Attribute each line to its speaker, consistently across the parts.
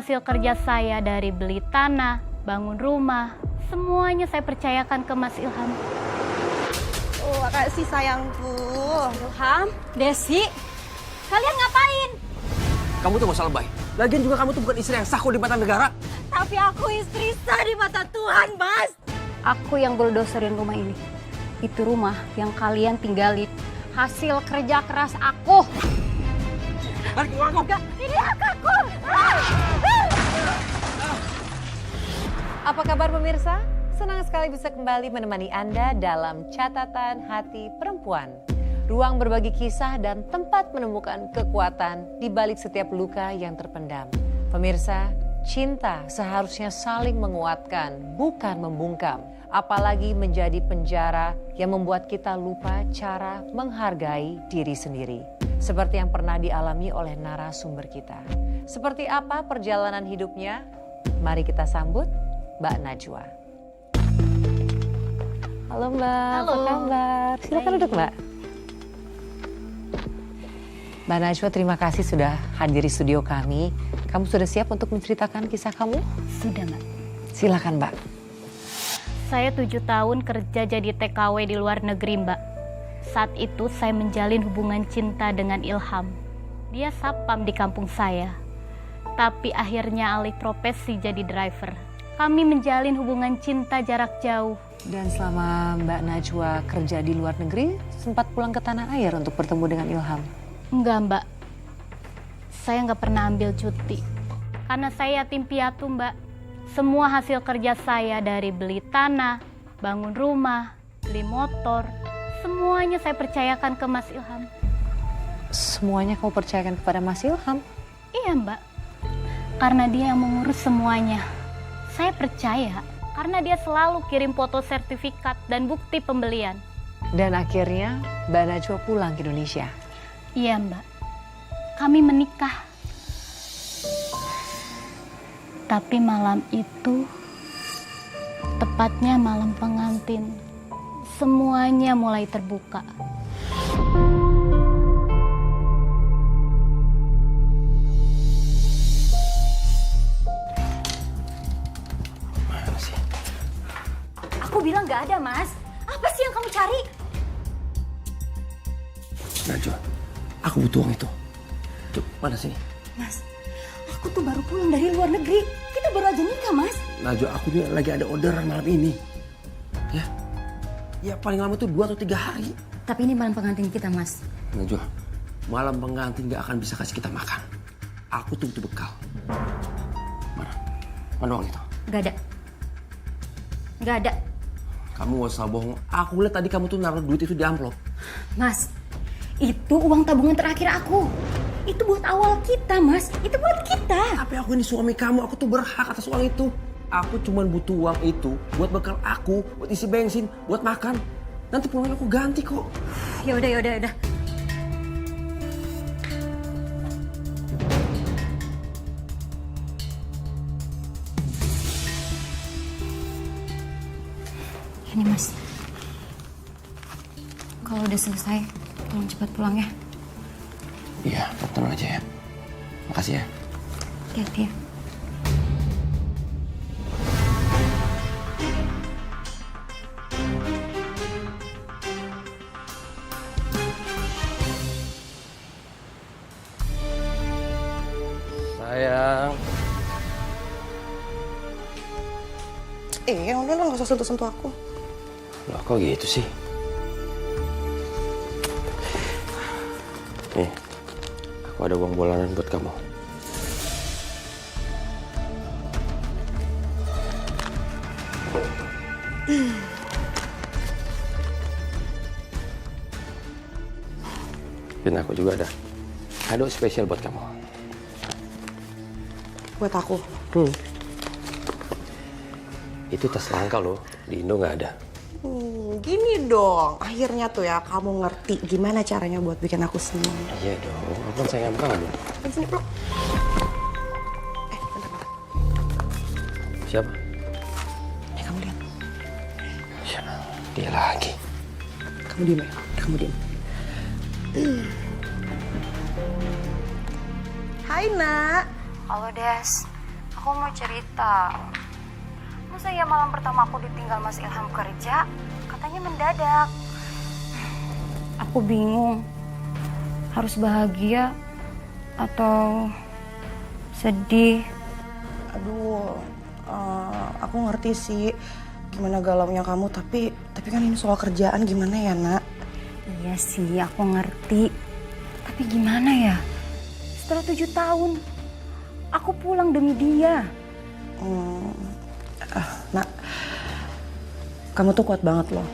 Speaker 1: hasil kerja saya dari beli tanah, bangun rumah, semuanya saya percayakan ke Mas Ilham.
Speaker 2: Oh, makasih sayangku.
Speaker 3: Ilham, Desi, kalian ngapain?
Speaker 4: Kamu tuh gak usah lebay. Lagian juga kamu tuh bukan istri yang sah kok di mata negara.
Speaker 3: Tapi aku istri sah di mata Tuhan, Mas. Aku yang buldoserin rumah ini. Itu rumah yang kalian tinggalin. Hasil kerja keras aku.
Speaker 4: Lagi uang kau.
Speaker 3: Ini hak aku.
Speaker 5: Apa kabar pemirsa? Senang sekali bisa kembali menemani Anda dalam Catatan Hati Perempuan. Ruang berbagi kisah dan tempat menemukan kekuatan di balik setiap luka yang terpendam. Pemirsa, cinta seharusnya saling menguatkan, bukan membungkam. Apalagi menjadi penjara yang membuat kita lupa cara menghargai diri sendiri. Seperti yang pernah dialami oleh narasumber kita. Seperti apa perjalanan hidupnya? Mari kita sambut Mbak Najwa. Halo Mbak,
Speaker 1: Halo.
Speaker 5: apa kabar? Silakan duduk Mbak. Mbak Najwa, terima kasih sudah hadir di studio kami. Kamu sudah siap untuk menceritakan kisah kamu?
Speaker 1: Sudah, Mbak.
Speaker 5: Silakan Mbak.
Speaker 1: Saya 7 tahun kerja jadi TKW di luar negeri, Mbak. Saat itu saya menjalin hubungan cinta dengan Ilham. Dia sapam di kampung saya. Tapi akhirnya alih profesi jadi driver. Kami menjalin hubungan cinta jarak jauh.
Speaker 5: Dan selama Mbak Najwa kerja di luar negeri, sempat pulang ke tanah air untuk bertemu dengan Ilham?
Speaker 1: Enggak, Mbak. Saya nggak pernah ambil cuti. Karena saya yatim piatu, Mbak. Semua hasil kerja saya dari beli tanah, bangun rumah, beli motor, semuanya saya percayakan ke Mas Ilham.
Speaker 5: Semuanya kamu percayakan kepada Mas Ilham?
Speaker 1: Iya, Mbak. Karena dia yang mengurus semuanya. Saya percaya karena dia selalu kirim foto sertifikat dan bukti pembelian.
Speaker 5: Dan akhirnya Mbak Najwa pulang ke Indonesia?
Speaker 1: Iya, Mbak. Kami menikah. Tapi malam itu, tepatnya malam pengantin, semuanya mulai terbuka.
Speaker 4: Mana sih?
Speaker 3: Aku bilang gak ada, Mas. Apa sih yang kamu cari?
Speaker 4: Najwa, aku butuh uang itu. Tuh, mana sih?
Speaker 3: Mas, aku tuh baru pulang dari luar negeri. Kita baru aja nikah, Mas.
Speaker 4: Najwa, aku nih lagi ada orderan malam ini. Ya, ya paling lama tuh 2 atau 3 hari.
Speaker 3: Tapi ini malam pengantin kita, Mas.
Speaker 4: Najwa, malam pengantin gak akan bisa kasih kita makan. Aku tuh butuh bekal. Mana? Mana uang itu?
Speaker 3: Gak ada. Gak ada.
Speaker 4: Kamu gak usah bohong. Aku lihat tadi kamu tuh naruh duit itu di amplop.
Speaker 3: Mas, itu uang tabungan terakhir aku. Itu buat awal kita, Mas. Itu buat kita.
Speaker 4: Tapi aku ini suami kamu, aku tuh berhak atas uang itu. Aku cuma butuh uang itu buat bekal aku, buat isi bensin, buat makan. Nanti pulangnya aku ganti kok.
Speaker 3: Yaudah, yaudah, yaudah. Ini, Mas. Kalau udah selesai, tolong cepat pulang ya.
Speaker 4: Iya, tenang aja ya. Makasih ya.
Speaker 3: Hati-hati ya.
Speaker 4: Sayang.
Speaker 2: Udah lah, gak usah sentuh-sentuh aku.
Speaker 4: Loh, kok gitu sih? Nih, aku ada uang bulanan buat kamu. Dan aku juga ada kado spesial buat kamu.
Speaker 2: Buat aku.
Speaker 4: Itu tas langka loh, di Indo nggak ada.
Speaker 2: Gini dong, akhirnya tuh ya kamu ngerti gimana caranya buat bikin aku seneng.
Speaker 4: Iya dong, abang sayang kamu.
Speaker 2: Sini, bro. Bentar.
Speaker 4: Siapa?
Speaker 2: Kamu lihat.
Speaker 4: Ya, dia lagi.
Speaker 2: Kamu diem ya, kamu diem. Hai, Nak.
Speaker 3: Halo, Des. Aku mau cerita. Masa ya malam pertama aku ditinggal Mas Ilham kerja, katanya mendadak. Aku bingung, harus bahagia atau sedih.
Speaker 2: Aduh, aku ngerti sih gimana galaunya kamu, tapi kan ini soal kerjaan gimana ya, Nak?
Speaker 3: Iya sih, aku ngerti. Tapi gimana ya? Setelah 7 tahun, aku pulang demi dia.
Speaker 2: Nak, kamu tuh kuat banget loh.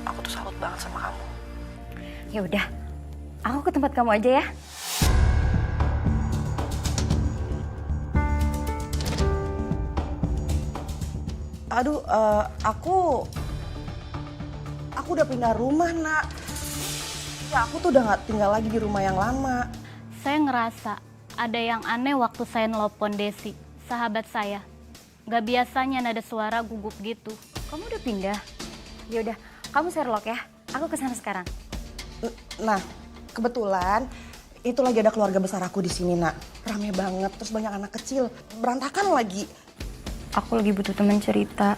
Speaker 2: Aku tuh salut banget sama kamu.
Speaker 3: Ya udah, aku ke tempat kamu aja ya.
Speaker 2: Aduh, aku udah pindah rumah, Nak. Ya, aku tuh udah gak tinggal lagi di rumah yang lama.
Speaker 1: Saya ngerasa ada yang aneh waktu saya nelpon Desi, sahabat saya. Gak biasanya nada suara gugup gitu.
Speaker 3: Kamu udah pindah? Ya udah, kamu Sherlock ya. Aku kesana sekarang.
Speaker 2: Nah, kebetulan itu lagi ada keluarga besar aku di sini, Nak. Rame banget, terus banyak anak kecil, berantakan lagi.
Speaker 3: Aku lagi butuh teman cerita.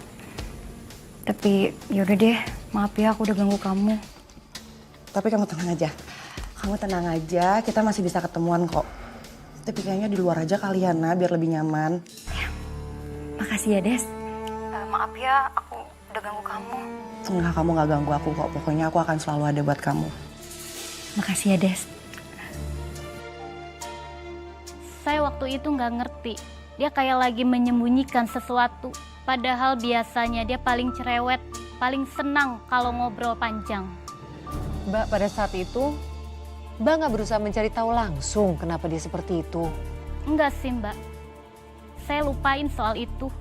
Speaker 3: Tapi yaudah deh, maaf ya aku udah ganggu kamu.
Speaker 2: Tapi kamu tenang aja. Kamu tenang aja, kita masih bisa ketemuan kok. Tapi kayaknya di luar aja kalian, Nak, biar lebih nyaman.
Speaker 3: Makasih ya, Des. Maaf ya, aku udah ganggu kamu.
Speaker 2: Enggak, kamu gak ganggu aku kok. Pokoknya aku akan selalu ada buat kamu.
Speaker 3: Makasih ya, Des.
Speaker 1: Saya waktu itu nggak ngerti. Dia kayak lagi menyembunyikan sesuatu. Padahal biasanya dia paling cerewet, paling senang kalau ngobrol panjang.
Speaker 5: Mbak, pada saat itu, Mbak nggak berusaha mencari tahu langsung kenapa dia seperti itu?
Speaker 1: Enggak sih, Mbak. Saya lupain soal itu.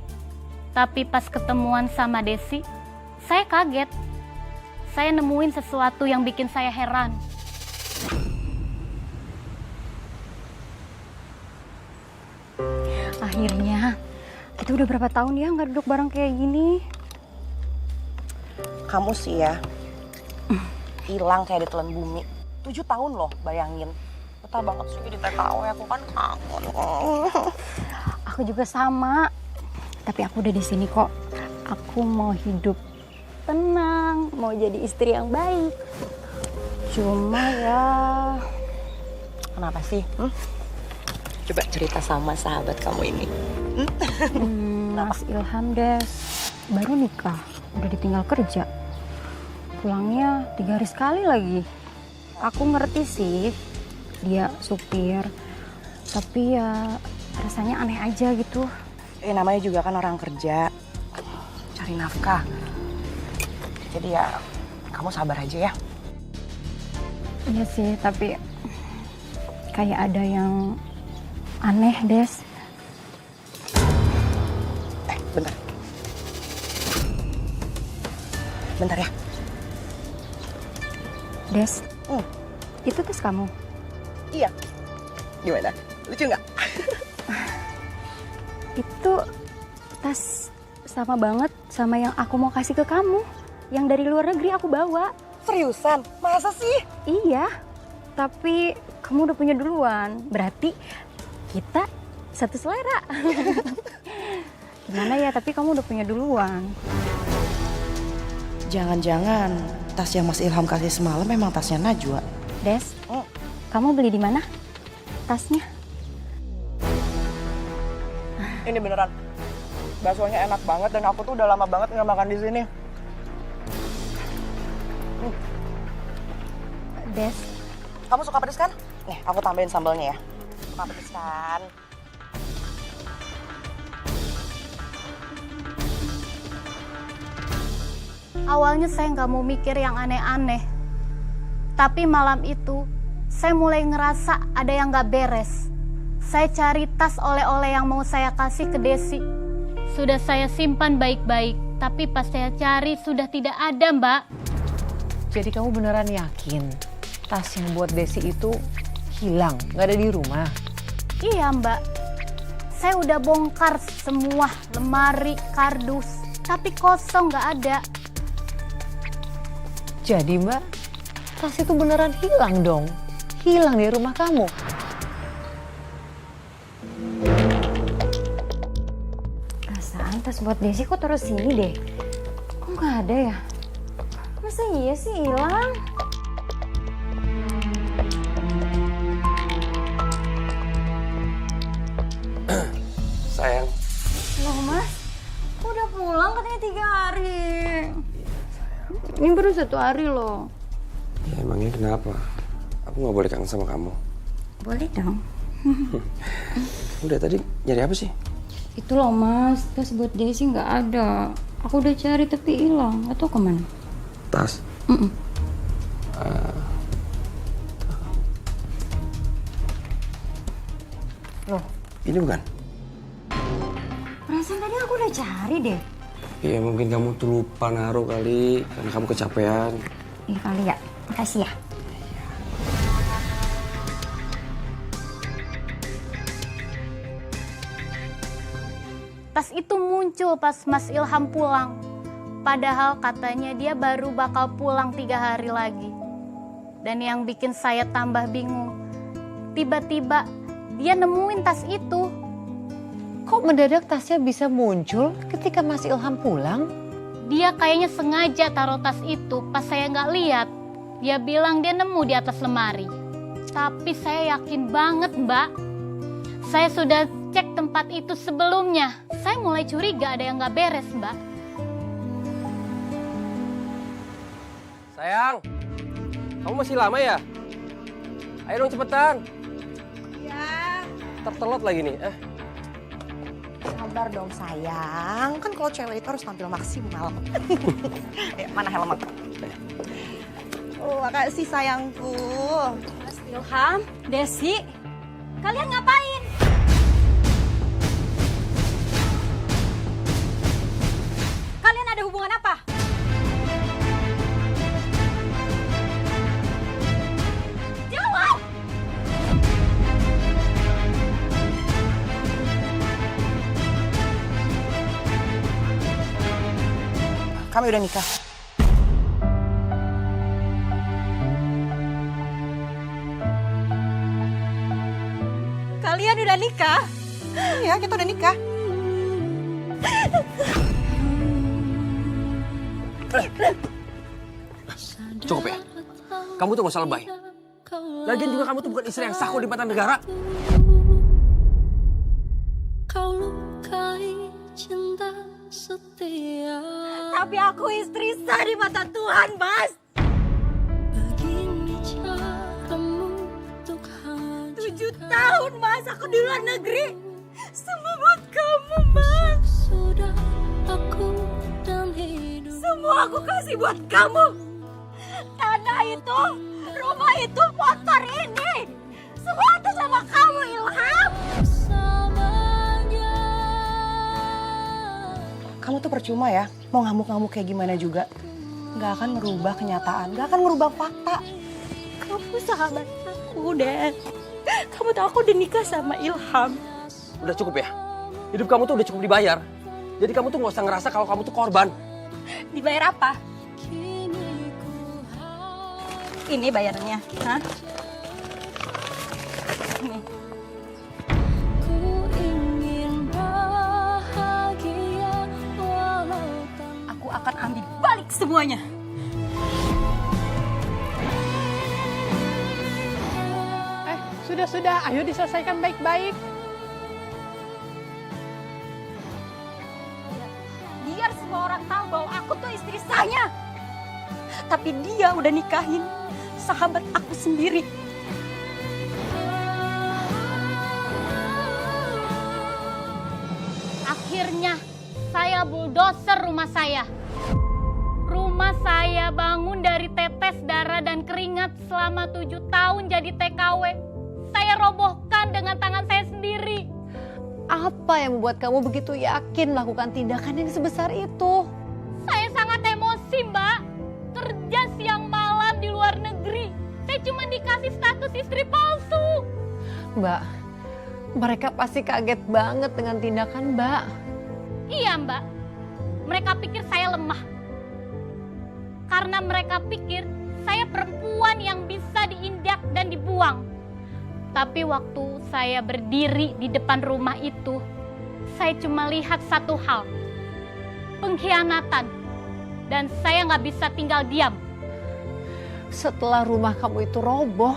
Speaker 1: Tapi pas ketemuan sama Desi, saya kaget. Saya nemuin sesuatu yang bikin saya heran.
Speaker 3: Akhirnya, kita udah berapa tahun ya nggak duduk bareng kayak gini?
Speaker 2: Kamu sih ya, hilang kayak ditelan bumi. 7 tahun loh, bayangin. Betah banget sih di TKW, aku kan kangen.
Speaker 3: Aku juga sama. Tapi aku udah di sini kok. Aku mau hidup tenang, mau jadi istri yang baik. Cuma ya,
Speaker 2: Kenapa sih? Coba cerita sama sahabat kamu ini.
Speaker 3: Mas Ilham Des baru nikah, udah ditinggal kerja. Pulangnya 3 hari sekali lagi. Aku ngerti sih, dia supir. Tapi ya rasanya aneh aja gitu.
Speaker 2: Namanya juga kan orang kerja, cari nafkah. Jadi ya, kamu sabar aja ya.
Speaker 3: Iya sih, tapi kayak ada yang aneh, Des.
Speaker 2: Bentar. Bentar ya.
Speaker 3: Des, itu tas kamu?
Speaker 2: Iya. Gimana? Lucu nggak?
Speaker 3: Itu tas sama banget sama yang aku mau kasih ke kamu. Yang dari luar negeri aku bawa.
Speaker 2: Seriusan? Masa sih?
Speaker 3: Iya, tapi kamu udah punya duluan. Berarti kita satu selera. Gimana ya, tapi kamu udah punya duluan.
Speaker 2: Jangan-jangan tas yang Mas Ilham kasih semalam memang tasnya Najwa.
Speaker 3: Des, kamu beli di mana tasnya?
Speaker 2: Ini beneran. Baksonya enak banget dan aku tuh udah lama banget nggak makan di sini.
Speaker 3: Des,
Speaker 2: Kamu suka pedes kan? Nih, aku tambahin sambalnya ya. Suka pedes kan?
Speaker 1: Awalnya saya nggak mau mikir yang aneh-aneh. Tapi malam itu, saya mulai ngerasa ada yang nggak beres. Saya cari tas oleh-oleh yang mau saya kasih ke Desi. Sudah saya simpan baik-baik, tapi pas saya cari sudah tidak ada, Mbak.
Speaker 5: Jadi kamu beneran yakin tas yang buat Desi itu hilang, nggak ada di rumah?
Speaker 1: Iya, Mbak. Saya udah bongkar semua lemari, kardus, tapi kosong nggak ada.
Speaker 5: Jadi Mbak, tas itu beneran hilang dong? Hilang dari rumah kamu?
Speaker 3: Perasaan tas buat Desi kok terus sini deh. Kok nggak ada ya? Masa iya sih hilang?
Speaker 4: Sayang.
Speaker 3: Loh mas, kok udah pulang katanya 3 hari. Ini baru 1 hari loh.
Speaker 4: Ya emangnya kenapa? Aku nggak boleh kangen sama kamu.
Speaker 3: Boleh dong.
Speaker 4: Udah tadi nyari apa sih?
Speaker 3: Itu loh mas, tas buat Desi nggak ada. Aku udah cari tapi hilang. Nggak tahu kemana.
Speaker 4: Tas.
Speaker 3: Loh,
Speaker 4: Ini bukan?
Speaker 3: perasaan tadi aku udah cari deh.
Speaker 4: Ya mungkin kamu tuh lupa naruh kali karena kamu kecapean.
Speaker 3: Iya kali ya. Makasih ya.
Speaker 1: Tas itu muncul pas Mas Ilham pulang. Padahal katanya dia baru bakal pulang 3 hari lagi. Dan yang bikin saya tambah bingung, tiba-tiba dia nemuin tas itu.
Speaker 5: Kok mendadak tasnya bisa muncul ketika Mas Ilham pulang?
Speaker 1: Dia kayaknya sengaja taruh tas itu pas saya nggak lihat. Dia bilang dia nemu di atas lemari. Tapi saya yakin banget mbak. Saya sudah cek tempat itu sebelumnya. Saya mulai curiga ada yang nggak beres mbak.
Speaker 4: Sayang, kamu masih lama ya? Ayo dong cepetan.
Speaker 2: Ya.
Speaker 4: Tertelot lagi nih.
Speaker 2: Sabar dong sayang, kan kalau cewek itu harus tampil maksimal. Ayo, mana helmet? Oh, makasih sayangku.
Speaker 3: Mas Ilham, Desi, kalian ngapain? Kalian ada hubungan apa? Jawab!
Speaker 2: Kami udah nikah.
Speaker 3: Kalian udah nikah?
Speaker 2: Iya, kita udah nikah.
Speaker 4: Cukup ya. Kamu tuh gak usah lebay. Lagian juga kamu tuh bukan istri yang sah kok di mata negara.
Speaker 6: Kau lukai cinta setia.
Speaker 3: Tapi aku istri sah di mata Tuhan, Mas.
Speaker 6: Begini caramu untuk
Speaker 3: 7 tahun, Mas, aku di luar negeri. Semua buat kamu, Mas.
Speaker 6: sudah aku dan hidup.
Speaker 3: Semua aku kasih buat kamu. Tanah itu, rumah itu, motor ini. Semua itu sama kamu, Ilham.
Speaker 6: Bersamanya.
Speaker 2: Kamu tuh percuma ya, mau ngamuk-ngamuk kayak gimana juga. Gak akan merubah kenyataan, gak akan merubah fakta.
Speaker 3: Kamu sahabat aku, Dan. Kamu tahu aku udah nikah sama Ilham.
Speaker 4: Udah cukup ya. Hidup kamu tuh udah cukup dibayar. Jadi kamu tuh gak usah ngerasa kalau kamu tuh korban.
Speaker 3: Dibayar apa?
Speaker 6: Kini ku
Speaker 3: Ini bayarannya, hah? Nih.
Speaker 6: Ku ingin bahagia walau tanpa.
Speaker 3: Aku akan ambil balik semuanya.
Speaker 7: Sudah, ayo diselesaikan baik-baik.
Speaker 3: Biar semua orang tahu bahwa aku tuh istri sahnya. Tapi dia udah nikahin sahabat aku sendiri.
Speaker 1: Akhirnya saya bulldozer rumah saya. Rumah saya bangun dari tetes darah dan keringat selama 7 tahun jadi TKW. Saya robohkan dengan tangan saya sendiri.
Speaker 5: Apa yang membuat kamu begitu yakin melakukan tindakan yang sebesar itu?
Speaker 1: Saya sangat emosi, Mbak. Kerja siang malam di luar negeri. Saya cuma dikasih status istri palsu.
Speaker 5: Mbak, mereka pasti kaget banget dengan tindakan Mbak.
Speaker 1: Iya, Mbak. Mereka pikir saya lemah. Karena mereka pikir saya perempuan yang bisa diindak dan dibuang. Tapi waktu saya berdiri di depan rumah itu, Saya cuma lihat satu hal, pengkhianatan. Dan saya nggak bisa tinggal diam.
Speaker 5: Setelah rumah kamu itu roboh,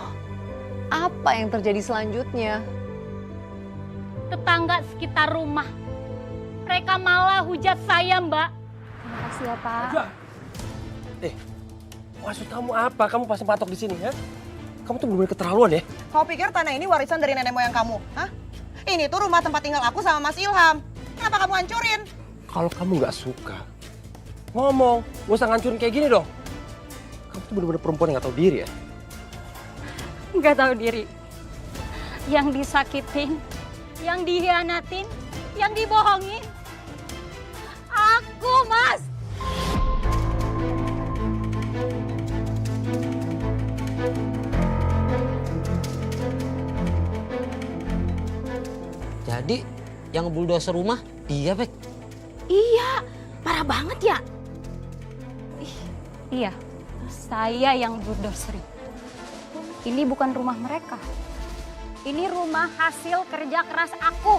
Speaker 5: apa yang terjadi selanjutnya?
Speaker 1: Tetangga sekitar rumah, mereka malah hujat saya, Mbak.
Speaker 3: Terima kasih ya, Pak.
Speaker 4: Maksud kamu apa? Kamu pasang patok di sini, ya? Kamu tuh bener-bener keterlaluan ya?
Speaker 2: Kau pikir tanah ini warisan dari nenek moyang kamu? Hah? Ini tuh rumah tempat tinggal aku sama Mas Ilham. Kenapa kamu hancurin?
Speaker 4: Kalau kamu nggak suka, ngomong. Gak usah ngancurin kayak gini dong. Kamu tuh bener-bener perempuan yang nggak tahu diri ya?
Speaker 1: Nggak tahu diri. Yang disakitin, yang dihianatin, yang dibohongin. Aku, Mas.
Speaker 8: Jadi yang bulldozer rumah dia, Bek.
Speaker 1: Iya, parah banget ya. Iya, saya yang bulldozerin.
Speaker 3: Ini bukan rumah mereka. Ini rumah hasil kerja keras aku.